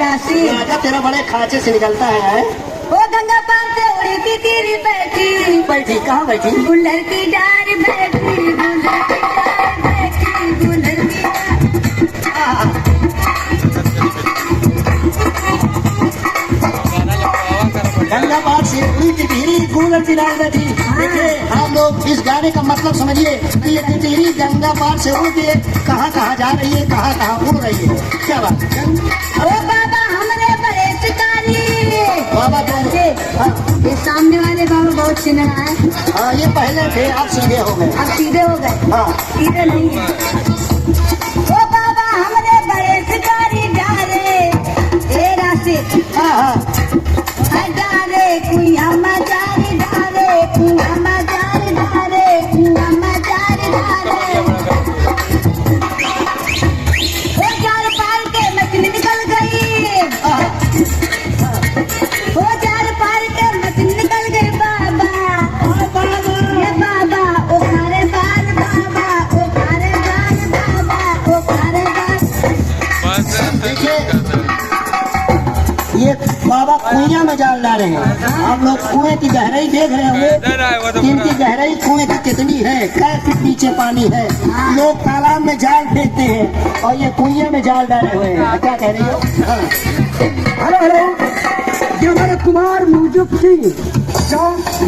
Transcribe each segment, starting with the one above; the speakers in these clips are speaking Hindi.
राशि राजा तेरा बड़े खांचे से निकलता है। वो गंगा पार से उड़ी थी तेरी बैठी बैठी कहाँ बैठी? गुल्लर की डार बैठी गुल्लर की डार बैठी गुल्लर की गंगा पार से उड़ी टिटहरी गुल्लर की डार बैठी। देखिए आप लोग इस गाने का मतलब समझिए कि ये टिटहरी गंगा पार से उड़ के कहाँ कहाँ जा रही है, कहाँ कहाँ उड़ रही है। क्या बात? ओ बाबा हमरे बड़े शिकारी बाबा कौन? हाँ ये सामने वाले बाबा बहुत चिन्ह है। हाँ, ये पहले थे, आप सीधे हो गए। अब सीधे हो गए। हाँ सीधे नहीं है। ओ बाबा हमरे बड़े शिकारी डारे ए राशि हाँ हाँ डारे कुइया मजारी डारे कुइया मजारी डारे कुइया मजारी डारे ओ जाल पार के मछली निकल गई ओ जाल पार के मछली निकल गई बाबा ये बाबा ओ खारे बाल बाबा ओ खारे बाल बाबा ओ खारे बाल। देखिए ये बाबा कुइया में जाल डाले हैं। आप लोग कुएं की गहराई देख रहे होंगे, इनकी गहराई कुएं की कितनी है, क्या फीट नीचे पानी है। लोग तालाब में जाल फेंकते हैं और ये कुइया में जाल डाले हुए हैं। क्या कह रही हो? हाँ। हेलो हेलो, ये हमारे कुमार मुजुब सिंह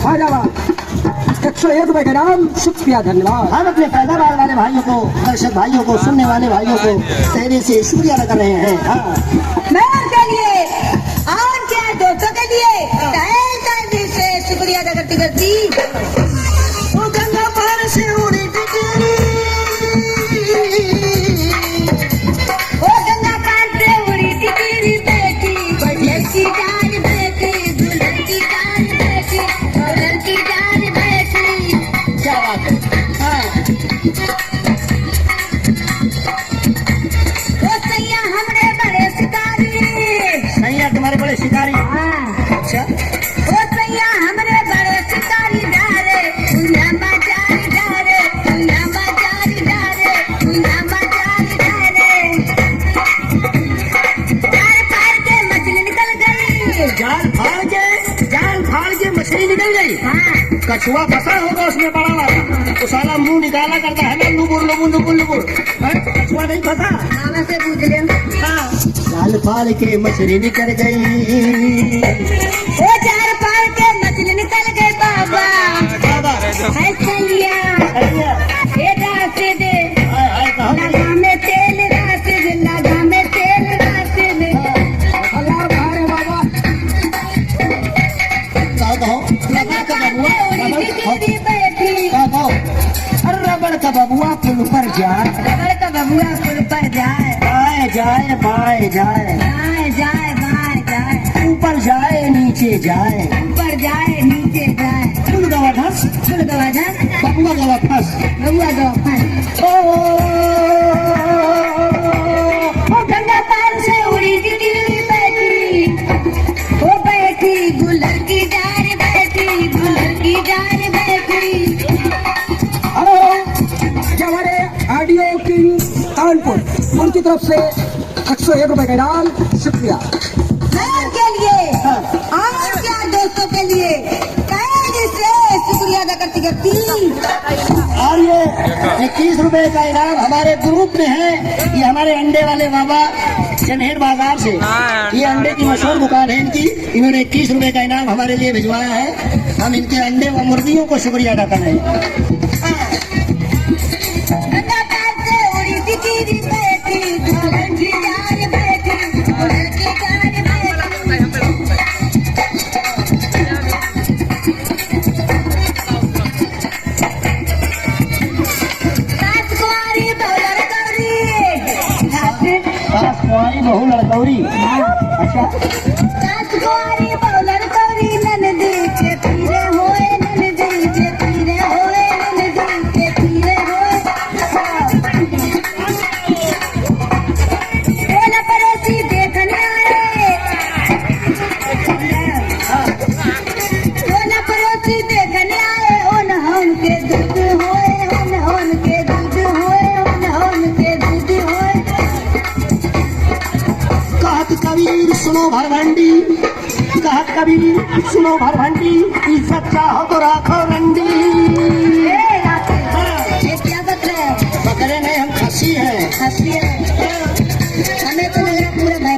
फैजाबाद 101 रुपए का नाम, शुक्रिया धन्यवाद। हम अपने पैदावार वाले भाइयों को, दर्शक भाइयों को, सुनने वाले भाइयों को तहरे से शुक्रिया अदा कर रहे हैं। हाँ मैं के लिए और क्या दोस्तों के लिए तहे से शुक्रिया अदा करती करती वो गंगा पार से उड़ी टिटहरी, ओ गंगा पार से उड़ी थी तेरी बेटी गुल्लर की डाल बैठी गुल्लर की डाल बैठी गुल्लर की डाल बैठी। क्या बात है? हाँ ओ सैया हमरे बड़े शिकारी सैया तुम्हारे बड़े शिकारी। अच्छा ओ सैया हमरे बड़े शिकारी डारे कुइया मजारी डारे कुइया मजारी डारे कुइया मजारी डारे जाल पार के मछली निकल गई। जाल फाड़ के मछली निकल गई। हाँ कछुआ फंसा होगा उसमें बड़ा वाला, तो साला मुंह निकाला करता है ना, लुबुर लुबुर लुबुर लुबुर। कछुआ नहीं फंसा। मामा से पूछ ले। हाँ। जाल फाड़ के मछली निकल गई। ओ जाल पार के मछली निकल गई बाबा बाबा है सैया अरे ए राशि दे कहाँ गई? लगा में तेल राशि दे लगा में तेल राशि दे अल्लाह भारे बाबा, कहो गंगा पार से उड़ी थी तेरी बैठी कहो रबड़ का बबुआ पुल पर जाए, रबड़ का बबुआ पुल पर जाए आए जाए बाएं जाए, जाए जाए बाहर जाए ऊपर जाए नीचे जाए, ऊपर जाए नीचे जाए पुल गवा धस, पुल गवाधन बबुआ गवा फंस। बबुआ गवाधन। ओ गंगा पार से उड़ी थी तेरी बैठी ओ बैठी गुल्लर की डार बैठी गुल्लर की डार बैठी। हेलो, ये हमारे ऑडियो किंग कानपुर, उनकी तरफ से 101 रुपए का नाम, शुक्रिया। और के लिए और क्या दोस्तों के लिए कहे से शुक्रिया अदा करती करती। और ये 21 रुपए का इनाम हमारे ग्रुप में है। ये हमारे अंडे वाले बाबा चनहेर बाजार से, ये अंडे की मशहूर दुकान है इनकी। इन्होंने 21 रुपए का इनाम हमारे लिए भिजवाया है। हम इनके अंडे व मुर्गियों को शुक्रिया अदा कर रहे हैं। गंगा पार से उड़ी थी तेरी बेटी गुल्लर की डार बैठी गुल्लर की डार बैठी। राजकुमारी बौलर गौरी कुंवारी बहू लड़कौरी। अच्छा राजकुमारी बौलर गौरी ननदी के पीरे होए ननदी के पीरे होए ननदी के पीरे होए। बोला पड़ोसी देखने आए बोला पड़ोसी देखने आए उन हम के दूध होए उन के दूध होए उन के दूध होए। कहत का कबीर सुनो भरभंडी, कहा कबीर सुनो भरभंडी, इज्जत चाहो तो राखो रंडी। ए राकेश, ये क्या बक रहे हो? बकरे नहीं, हम खसी है। हंसी है। हमें तो लग रहा है पूरा भाई